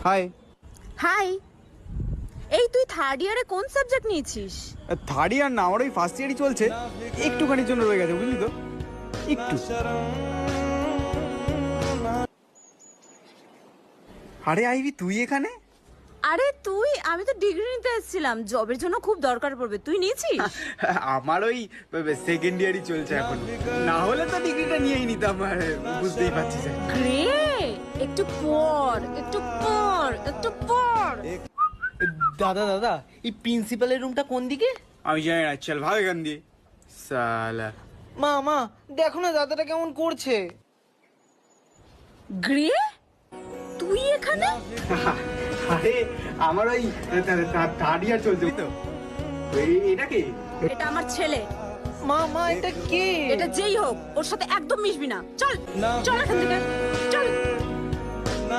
High. High. এই তুই third ইয়ারে কোন সাবজেক্ট নিয়েছিস? থার্ড ইয়ার না, আমার ওই ফার্স্ট ইয়ারই চলছে, একটুখানির জন্য রয়ে গেছে, বুঝলি তো, একটু। আরে আইভি, তুই এখানে? আরে আমি তো ডিগ্রি নিতে এসেছিলাম, জবের জন্য খুব দরকার পড়বে, তুই নিয়েছিস? আমার ওই সেকেন্ড ইয়ারই চলছে এখন, না হলে তো ডিগ্রিটা নিয়েই নিতাম, বুঝতেই পারছিস। গ্রে, একটু পর একটু পর একটু পর। দাদা দাদা, এই প্রিন্সিপালের রুমটা কোন দিকে? আমি জানি না, চল ভাগ এখান দিয়ে সালা। মা মা, দেখো না দাদাটা কেমন করছে। গ্রে, তুই এখানে? আরে আমার ওই থার্ড ইয়ার চলছে তো। এটা কি? এটা আমার ছেলে। মা মা, এটা কে? এটা যেই হোক, ওর সাথে একদম মিশবি না। চল চল এখান থেকে, চল।